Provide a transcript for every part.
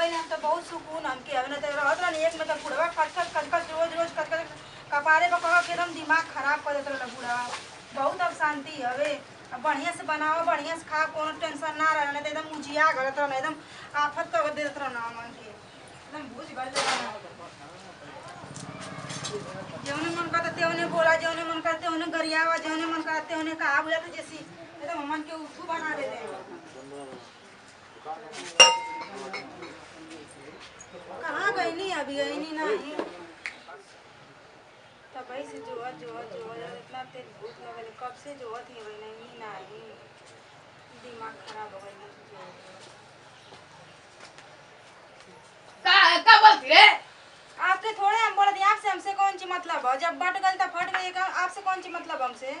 गई हम तो बहुत सुकून हमके अब न तो रहत रहनी एक में तो बुढ़वा खटखट रोज खटखट कपारे पर कह के एकदम दिमाग खराब कर देत रहल बुढ़वा। बहुत अब शांति हवे। अब बढ़िया से बनाओ बढ़िया से खा कोनो टेंशन ना रहे नहीं तो एकदम उजिया गलत रहना एकदम आफत कर देत रहना मन के एकदम बुझ गल जौने मन करता तेवने बोला जौने मन करते होने गरियावा जौने मन करते होने कहा बुझा तो जैसी एकदम मन के उठू बना दे कहाँ गई नहीं अभी गई नहीं नहीं तब से जो इतना तेज भूख लगल कब से जोत ही नहीं नहीं दिमाग खराब हो गई का बोलती रे आपके थोड़े हम बोल दिए आपसे हमसे कौन सी मतलब है जब बट गल तब फट गई आपसे कौन सी मतलब हमसे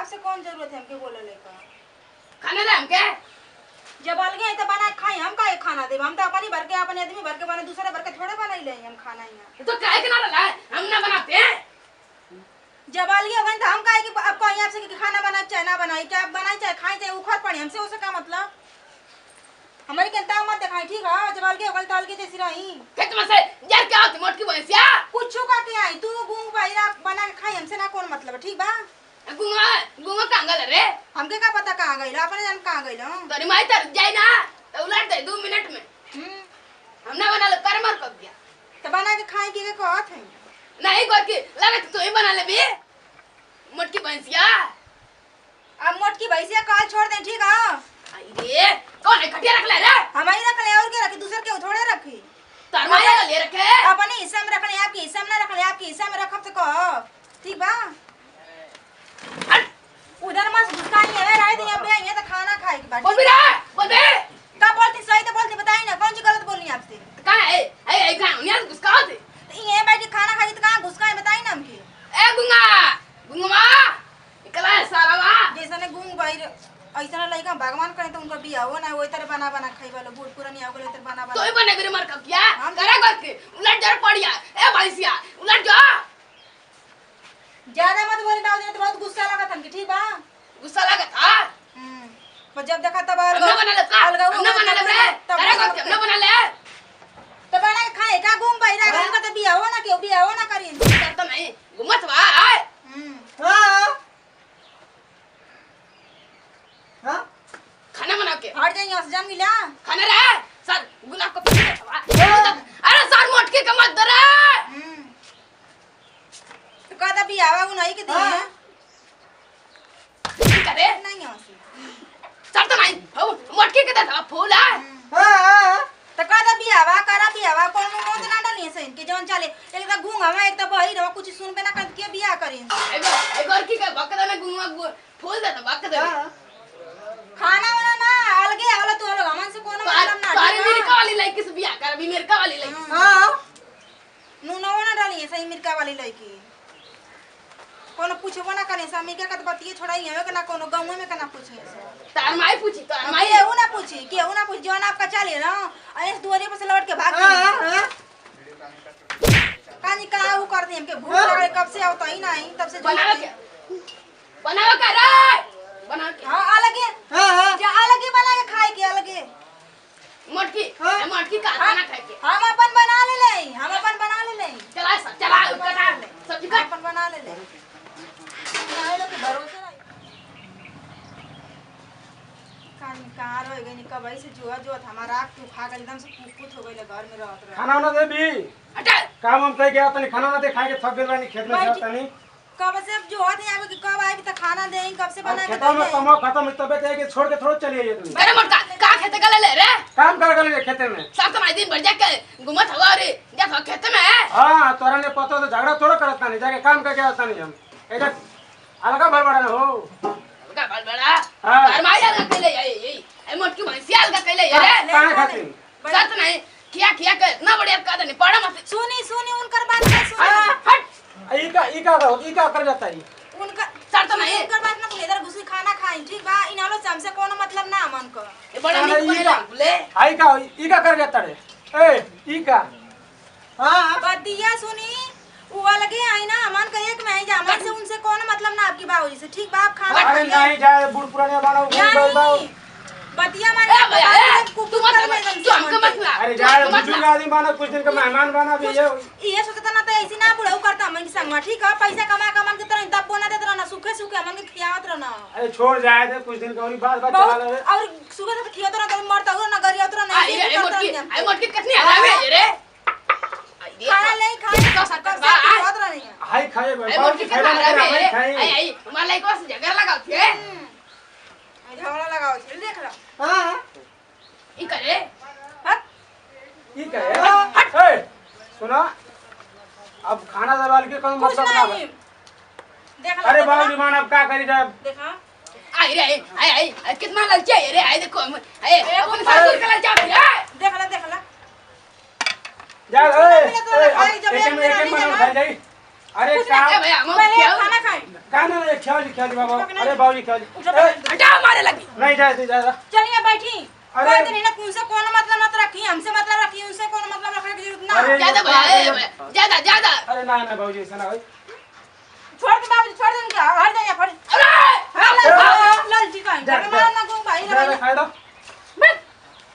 आपसे कौन जरूरत है हमके बोले लेकर खाना दे हमके जब अलगे तो बना खाई हम काहे खाना देब हम तो अपनी भर के अपने आदमी भर के बने दूसरे भर के थोड़े बनाई ले हम खाना ही तो काहे के ना रहा हम ना बनाते हैं जब अलगे होगन तो हम काहे कि अब कोई आपसे कि खाना बना चाहे ना बनाई चाहे बनाई चाहे खाई चाहे उखड़ पड़ी हमसे उसे का मतलब हमारी केंता मत दिखाई ठीक है जब अलगे होगल तो अलगे जैसी रही खेत में से यार क्या होती मोटकी भैंसिया कुछ का के आई तू गूंग बाईरा बना के खाई हमसे ना कौन मतलब ठीक बा गुंगा कांगल रे हमके का पता कहां गइल अपने जान कहां गइल तोरी माई तर जाई ना तो उलट दे 2 मिनट में हम ना बना ले कर मर कर दिया तो बना के खाई के कहत है नहीं कोई की लगे तू ही बना ले भी मोटकी भैंसिया अब मोटकी भैंसिया काल छोड़ दे ठीक है अरे कौन है खटिया रख ले रे हमारी रख ले और के रखी दूसरे के थोड़े रखी तार माया ले रखे अपने हिस्सा में रख ले आपके हिस्सा में ना रख ले आपके हिस्सा में रखब तो कह ठीक बा उधर मत घुसकाई है रह दी अब ये तो खाना खाए के बाद बोल भी रहा बोल बे का बोलती सही तो बोलती बताई ना कौन सी गलत बोलनी आपसे कहां है ए कहां उनिया घुसकाओ थे तो ये बैठ के खाना खाई तो कहां घुसकाई बताई ना हमके ए गुंगा निकला है सारा वा जैसे ने गूंग भाई ऐसा ना लइका भगवान करे तो उनका बियाह हो ना वही तरह बना बना खाई वाला बूढ़ पुरानी आ गेल तरह बना तो ही बने मेरे मर कब किया करे करके उलट जड़ पड़िया ए भैंसिया उलट जा ज्यादा मत बोली ना तो बहुत गुस्सा लगा था ठीक बा गुस्सा लगा था पर जब देखा तब ना बना ले का ना बना ले रे करे करके ना बना ले तो बना के खाए का गूंग भाई रा उनका तो बियाह हो ना क्यों बियाह हो ना करी तो नहीं घुमत बा आए हां हां खाना बना के हट जाइए से जान मिला खाना रे सर गुलाब का अरे सर मोटकी का मत दे रे तो कहता भी आवा नहीं के दिए करे नहीं आसी सर तो नहीं हो मोटकी के दे फूल है हां तो कहता भी आवा करा भी आवा कौन मोत ना डालिए से इनके जौन चले एक तो गूंगा में एक तो बही रहो कुछ सुनबे ना कर के बियाह करी एक और की का बकदा में गुंगा फूल दे तो बकदा खाना वाला ना अलगे वाला तू लोग हमन से कोनो मतलब ना सारी मिर्का वाली लड़की से बियाह कर भी मिर्का वाली लड़की हां नूना ना डालिए सही मिर्का वाली लड़की कोनो पूछबो ना करे स्वामी के कत बतिए छोड़ाई है के ना कोनो गांव में के ना पूछे तार माई पूछी तार माई केहू ना पूछी केहू ना पूछ जौन आपका चले ना ऐसे दुआरे पर से लौट के भाग गई कानी का वो कर दे हमके भूख लगे कब से आवत ही नहीं तब से बनावा कर रे बना के हां अलगे हां जा अलगे बना के खाए के अलगे मोटकी का खाना खाए के हम अपन बना ले चला कटा ले सब्जी काट अपन बना ले नहीं लोग के भरोसे नहीं कानी कहां रह गई कब ऐसे जो हमारा आँख तू खा गई एकदम से कुछ हो गई घर में रहत रह खाना ना देबी हटा काम हम कह गया तनी खाना ना दे खाए के थक गेल बानी खेत में जा तनी कब से जो होत है आवे कि कब आए तो खाना देई कब से बना के खेत में कमा खत्म तबे ते के छोड़ के थोड़ा चली आइए तुम मेरे मोटका का खेते का ले रे काम कर गले खेत में सब तो दिन भर जाके घुमत हवा रे जा तो खेत में हां तोरा ने पता तो झगड़ा थोड़ा करत नहीं जाके काम करके आता नहीं हम एका अलगा बड़बड़ा न हो का बड़ा तार माई अलगा कैले यही ए मोटकी भैंसिया अलगा कैले रे खाना खाती सत नहीं किया के इतना बढ़िया का नहीं पड़ा मत सुनी उनकर बात नहीं सुनी हट ई का कर जाता है उनका सर तो नहीं उनकर बात ना इधर घुसी खाना खाई ठीक बा इनालो से हमसे कोनो मतलब ना मन को ये बड़ा नीक बनेला बोले ई का कर जाता रे ए ई का हां बतिया सुनी वो अलगे आई ना मन का एक में आई जा हमसे उनसे कोनो मतलब ना आपकी बाबूजी से ठीक बा आप खाना अरे नहीं जाए बूढ़ पुराने बाड़ो नहीं बतिया मारे तू मत आदमी बना कुछ दिन का मेहमान बना भी ये सोचता ना तो ऐसी ना बुढ़ऊ करता मन की संगवा ठीक है पैसा कमा कमा के तरह दब बोना देत रहना सूखे सूखे मन के खियावत रहना अरे छोड़ जाए दे कुछ दिन का और बात चला ले और सूखे से खियावत रहना तो मरता हो ना गरियावत रहना आई मोटकी कितनी हरामी है रे खाना नहीं खाने तो सरकार बा खियावत रहनी हाय खाए आई मोटकी कितना हरामी है आई हमारे लाइक वास झगड़ा लगाओ थे झगड़ा लगाओ छे देख ला हां ई करे ठीक है ए सुना अब खाना दबाल के कोई मतलब ना देख अरे बाबू मान अब क्या करी जाए देखा आई रे आई कितना ललचा है रे आई देखो आई अपन सासुर का ललचा है देख ला जा एक में खाई जाई अरे भैया हम खाना खाए खाना नहीं खिया बाबा अरे बाबूजी खिया हटा मारे लगी नहीं जाए जा चलिए बैठी अरे कोई दिन ना तुमसे कौन मतलब मत रखी हमसे मतलब रखी उनसे कौन मतलब रखने की जरूरत ना अरे ज्यादा भैया ज्यादा अरे ना बाबूजी ऐसा ना भाई छोड़ दे बाबू छोड़ दे इनका हट जाइए फट अरे लाल जी का जब मारना को भाई जा खा दो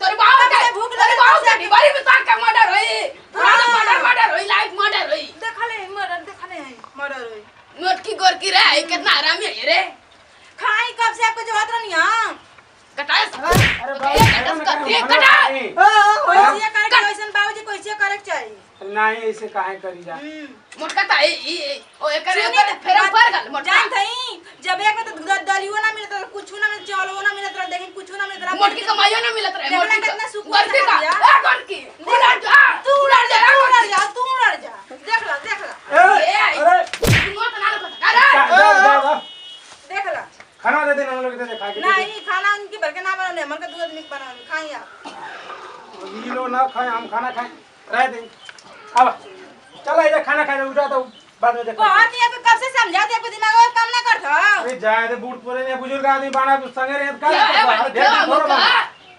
तोरी बाप भूख लगे बाप का डिबारी में ताक का मर्डर होई पूरा मर्डर होई लाइफ मर्डर होई देख ले मर्डर होई मोटकी गोरकी रे कितना हरामी है रे खाई कब से आपको जवाब नहीं हां कटाए अरे बाबू कटाए कोई करे कैसन बाबूजी कैसे करे चाहिए नहीं ऐसे काहे करी जा मोटका ता ओ एकरे फेर पर गल मोटका जान थई जब एक में तो दलियो ना मिलत कुछ ना मिलत चलो ना मिलत लेकिन कुछ ना मिलत मोटकी कमाइयो ना मिलत रहे मोटकी कितना सुख गोरकी का ए गोरकी उलट जा तू उड़ जा देख ला अरे मत ना लो अरे देख ला खाना दे देना लोग दे खा के नहीं खाना उनकी भर के ना बनाने मन का दूध आदमी बना खाई आप ये लो ना खाए हम खाना खाए रह दे अब चलो ये खाना खा ले उठा तो बाद में देखो बहुत ये कब से समझा दे आपको दिमाग में काम ना करता अरे जाए दे बूढ़ पुरे ने बुजुर्ग आदमी बाना तो संगे रे का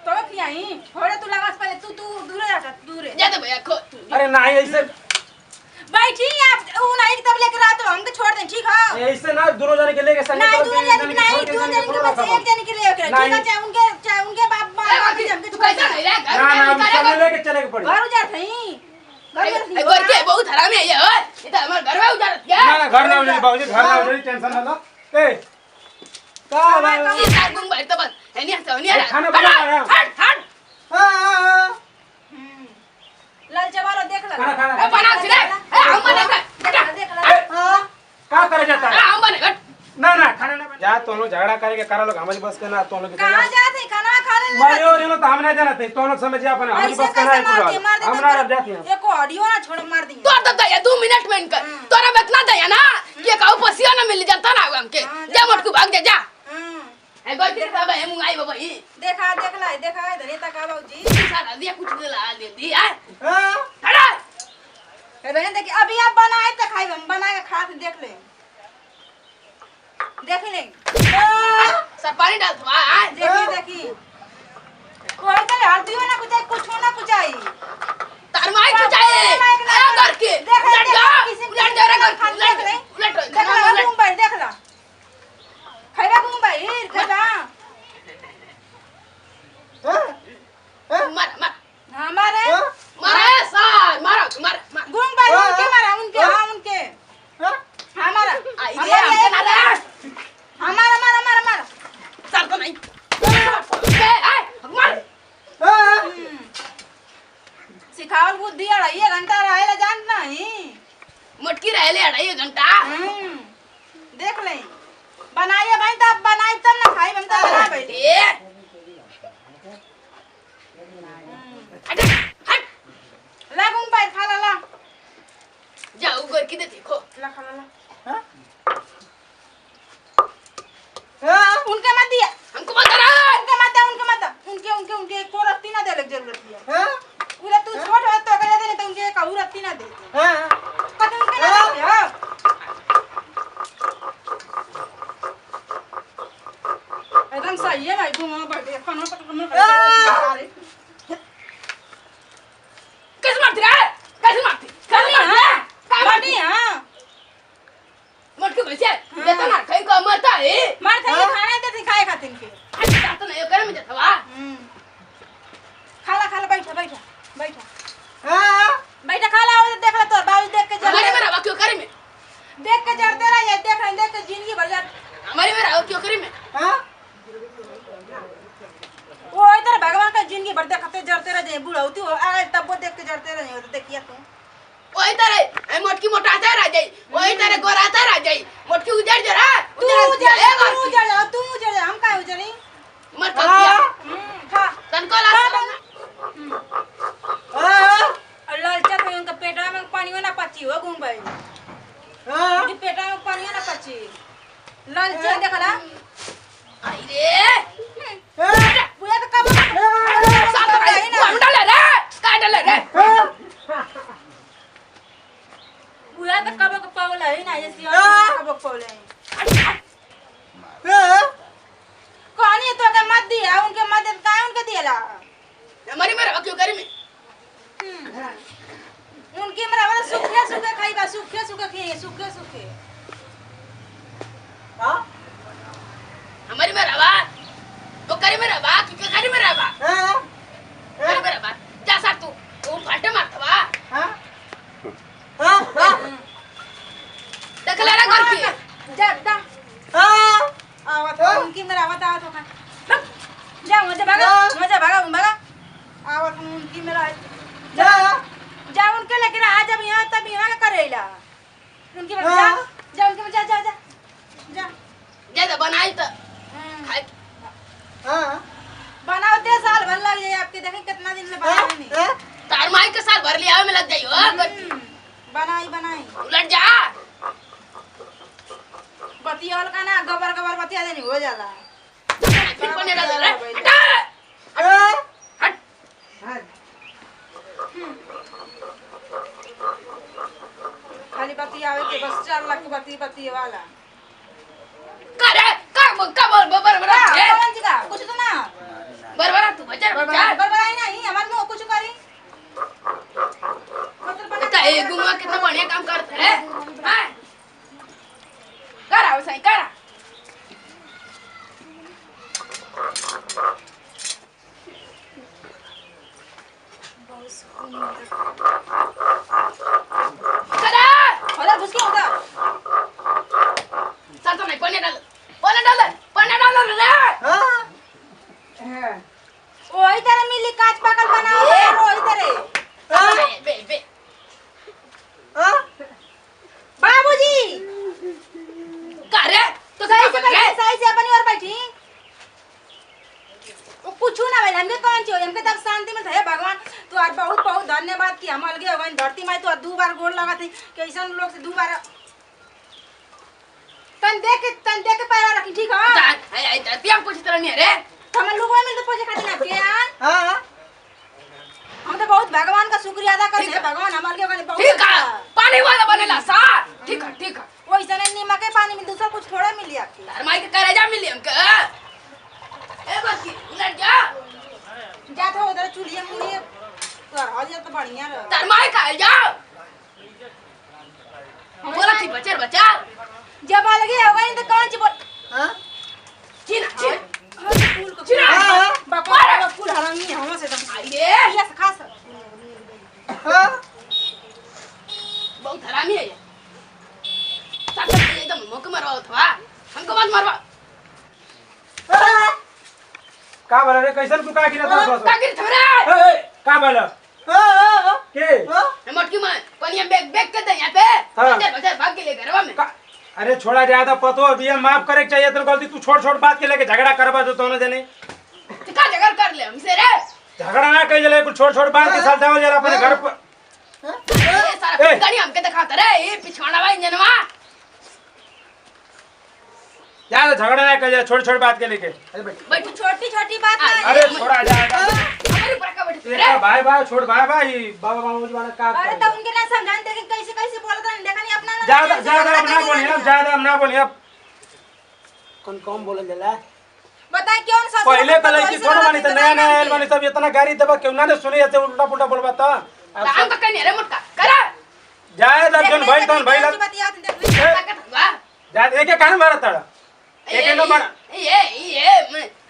तो खियाई थोड़े तू लगास पहले तू दूर जा दूर ज्यादा भैया खो अरे नहीं ऐसे बैठी आप ऊ नहीं तब लेकर आ तो हमको छोड़ दे ठीक है ऐसे ना दोनों जने के लेके संगे नहीं दो जने के बस एक जने के लिए ठीक है चाहे उनके बाप बाप तू कैसा नहीं रे ना हम संगे लेके चले के पड़ी घर जा थई घर गोरकी बहुत हरामी है ये ओए ये तो हमारे घर में उजारत क्या ना घर ना उजड़ी बाबूजी घर ना उजड़ी टेंशन ना लो ए का ये साथ तुम बैठ तो बस है नहीं खाना बना हट हां लाल जवालो देख ला खाना बना रे हम बने देख ला हां का करे जाता है हम बने हट ना खाना ना जा तो लोग झगड़ा करके करा लोग हमारी बस के ना तो लोग कहां जाते खाना खा ले मारे और तो हम नहीं जाना थे तो लोग समझ जा अपने हमारी बस के ना पूरा हम ना अब जाते हैं एक ऑडियो ना छोड़ मार दी तो दया 2 मिनट में इनकर तोरा बेतना दया ना ये कहू पसिया ना मिल जाता ना हमके जा मोटकू भाग जा ए गोरकी सब है मुंगाई बाबा ही देखा इधर ये तक बाबूजी सारा दिया कुछ दिला दे दी है हां खड़ा ए बहन देखिए अभी आप बनाए तो खाई हम बना के खा के देख ले सब पानी डाल दो आ देखी कोई तो हल्दी ना कुछ ना कुछ आई तार माई कुछ आए ए गोरकी उलट जा रे गोरकी उलट देख ला तुम भाई देख ला खाइबा तुम भाई खाइबा मार हमारे मारे सार मार घूम भाई उनके मारा उनके हमारा आई रे हमके ना रे हमारा सर तो नहीं ए मार सिखावल बुद्धि अढ़ाई घंटा रहेला जान नहीं मोटकी रहले 2.5 घंटा देख ले बनाइए भाई तब बनाई तब ना खाई हम तो बना बैठी ए हट लागूं भाई खा ला जाओ गोरकी दे देखो ला खा ला उनके मत दिया हमको मत करा उनके को रत्ती ना दे लग जरूरत है पूरा तू छोड़ है तो करे दे तो उनके का रत्ती ना दे कत उनके ना दे एकदम सही है भाई घुमा बैठे खाना पक कर कैसे मारती खाली हां काटी हां मोटकी भैया देता ना खाई को मरता है मार थे खाने दे खाए खातिन के अच्छा तो नहीं करे में जाता वा खाला बैठा हां बैठा खा ला और देख ला तो बाबू देख के हमारे जल में रहो क्यों करी में देख के जलते रह ये देख के जिंदगी भर जा हमारे में रहो क्यों करी में हां वो इधर भगवान का जिंदगी भर देखते जलते रह जाए बुढ़ौती हो आगे तब वो देख के जलते रह तो देखिए तू वही तरह मोटकी मोटाता रह जाई वही तरह गोराता रह जाई मोटकी उजड़ जरा तू उजड़ हम का उजड़ी मत किया खा तनको ला और लालचा तो उनका पेटवा में पानी ना पची हो घूम भाई हां उनके पेटवा में पानी ना पची लालचा देखला आई रे बुया तो कब साथ रही ना हम डाले रे का डाले रे बुया तो कब पावला है ना ये सिया कब पावला है कहानी तो के मत दिया उनके मत का उनके दिला हमारी में रहो क्यों करी में उनकी मेरा वाला सूखे खाई का सूखे खाइए सूखे हां हमारी में रवा तो करी में रवा क्यों करी में रवा हां करी में रवा जा साथ तू फाटे मारतवा हां हां देख ले रे घर की जा हां आवत उनकी मेरा आवत खा जा मुझे भागा आवत उनकी मेरा जा उनके लेकिन आ जब यहाँ तब यहाँ का करेला उनकी जा उनके जा जैसे बनाई तो खाए हां बनाओ 10 साल भर लग जाए आपके देखें कितना दिन में बनाए नहीं तार माई के साल भर लिया में लग जाई हो बनाई उलट जा बतिया का ना गबर बतिया देनी हो जाला फिर पने डाल रे हट खाली बतिया आवे के बस 4 लाख की बतिया वाला करे का बोल बरबरा है कौन जी का कुछ तो ना बरबरा तू बचा बरबराई नहीं हमार मुंह कुछ करी बेटा ये गुमा कितना बढ़िया काम करते है हां करा वैसा करा करा होला घुस के उधर साथ में पने डाल रे हां ओही तरह मिली काच पाकल बनाओ ओही तरह बे हां बाबूजी करे तो सही से अपनी और बैठी वो पूछू ना भाई हमके कौन चाहिए हमके तब शांति में है भगवान तो आज बहुत बहुत धन्यवाद कि हम अलगे हो गए धरती माई तो 2 बार गोड़ लगा थी कैसन लोग से 2 बार तन देख के पैर रखी ठीक है आई धरती हम पूछ तरह नहीं रे हमें लोगों में तो पूछे खातिर ना के यार हां हम तो बहुत भगवान का शुक्रिया अदा करते हैं भगवान हम अलगे हो गए बहुत ठीक है पानी वाला बनेला सा ठीक है वैसे नहीं नीमक के पानी में दूसरा कुछ थोड़ा मिली आपकी तार माई के करेजा मिली हमके ए बच्ची उलट जा जात हो उधर चुलिया मुड़िए तो हो जाए तो बढ़िया रह तार माई का जा बोला थी बचा जब अलगे हो गए तो कौन सी बोल हां चिन फूल को चिरा बापा फूल हरामी है हम से एकदम आई रे ये खास हां बहुत हरामी है ये सब एकदम मुंह मारवा था हमको मत मारवा का बोला रे कैसन तू का गिरा था तागिर छोरा ए का बोला के मटकी में पनिया बैग के दे यहां पे बच्चा भाग के ले घरवा में अरे छोड़ा ज्यादा पतो अभी माफ करे चाहिए तो गलती तू छोड़ बात के लेके झगड़ा करवा दो तो ना जाने का झगड़ा कर ले हमसे रे झगड़ा ना कह जले कुछ छोड़ बात के साथ जाओ जरा अपने घर पर ये सारा गाड़ी हमके दिखाता रे ये पिछवाड़ा भाई इंजनवा ज्यादा झगड़ा ना कह छोड़ बात के लेके अरे बैठ छोटी बात ना अरे छोड़ा जाएगा हमारे ऊपर का बैठ रे भाई छोड़ भाई बाबा बाबूजी वाला का अरे तो उनके ना समझाने देखे कैसे बोलत रहे देखा नहीं अपना ज्यादा हम ना बोलिए अब कौन बोलल जाला बताए क्यों ससुर पहले कल की थोड़ा मानी त नया आयल मानी सब इतना गाड़ी देबा क्यों ना सुने ऐसे उल्टा पुल्टा बोलबा त हम का कहने रे मुटका करा जाए दर्जन भाई तन भाई बतिया देख जा एक कान मारा तड़ा एक नंबर ये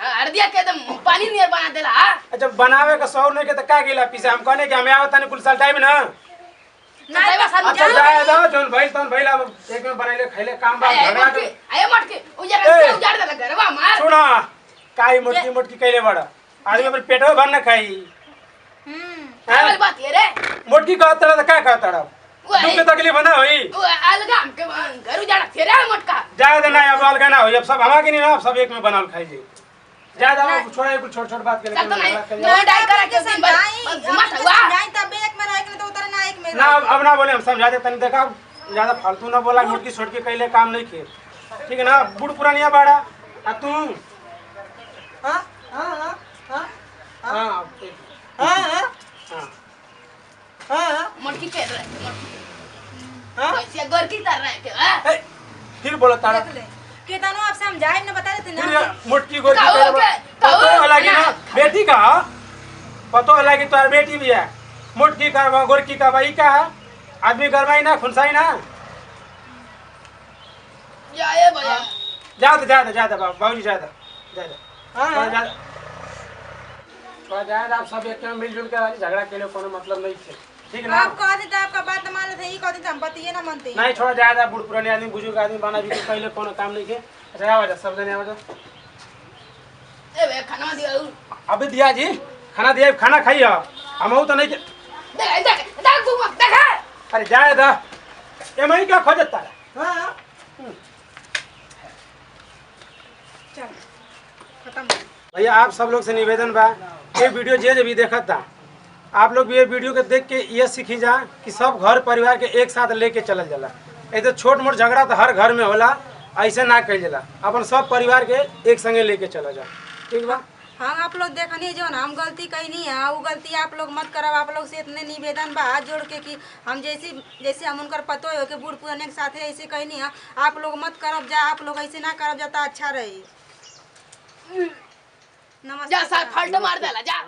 हरदिया के एकदम पानी नियर बना देला। अच्छा बनावे का शौर नहीं के त का गेला पीछे हम कहने कि हमें आवत नहीं कुल साल टाइम ना। नहीं बस हम अच्छा जाए जाओ जोन भइल तन भइल अब एक में बनाइले खइले काम बा झगड़ा के आए मटके उजाड़ देला घरवा मार। सुना काई मोटकी मोटकी कइले बड़ आदमी अपन पेटो भर न खाई। काय बात ये रे मोटकी कहत रहा त का कहत रहा दुख के तकलीफ ना होई। वो अलगा हमके घर उजाड़ तेरा मटका जाए दे ना अब अलगा ना होई अब सब हवा के नहीं ना सब एक में बनाल खाई जे जा जा छोड़ कुछ छोट छोट बात के सब तो नहीं डाई करा के दिन भर मत हुआ नहीं तब एक में रह के तो उतर ना एक में ना अब ना बोले हम समझा दे तनी देखा ज्यादा फालतू ना बोला मोटकी छोट के कइले काम नहीं खे ठीक है ना बूढ़ पुरानिया बाड़ा आ तू हां हां हां हां हां हां हां मटकी के रहे कैसे घर की तरह है के फिर बोला तारा देख ले केतनो आप समझाए न बता देते ना मोटकी गोटी पतो अलग ना बेटी का पतो अलग तो बेटी भी है मोटकी का गोरकी का भाई का आदमी गरमाई ना खुनसाई ना जाए भैया ज्यादा बाबूजी ज्यादा ज्यादा थोड़ा ज्यादा आप सब एक में मिलजुल के झगड़ा के लिए कोनो मतलब नहीं है ठीक ना। आप कह देते आपका बात मान लेते ई कह देते हम बतिए ना मानते नहीं छोड़ा ज्यादा बूढ़ पुराने आदमी बुजुर्ग आदमी बना भी पहले कोनो काम नहीं के। अच्छा आवाज सब जने आवाज ए बे खाना दिया अबे दिया जी खाना दिया खाना खाइए हम तो नहीं के देख देख देख घूम देख अरे जाए दा ये मई क्या खोजता है। हां चल खत्म भैया आप सब लोग से निवेदन बा ये वीडियो जे भी देखत था आप लोग भी ये वीडियो के देख के ये सीखी जा कि सब घर परिवार के एक साथ लेके चलल जाला। ऐसे छोट मोट झगड़ा तो हर घर में होला ऐसे ना कइल जाला अपन सब परिवार के एक संगे लेके चला जा ठीक बा। हाँ आप लोग देखनी जो ना हम गलती कहीं है वो गलती आप लोग मत करब। आप लोग से इतने निवेदन बा हाथ जोड़ के कि हम जैसे हम उनकर पतो हो के बूढ़ पुराने के साथ ऐसे कहनी है आप लोग मत करब जा। आप लोग ऐसे ना करब जाता अच्छा रही। नमस्ते जा साथ फाल्ट मार देला जा।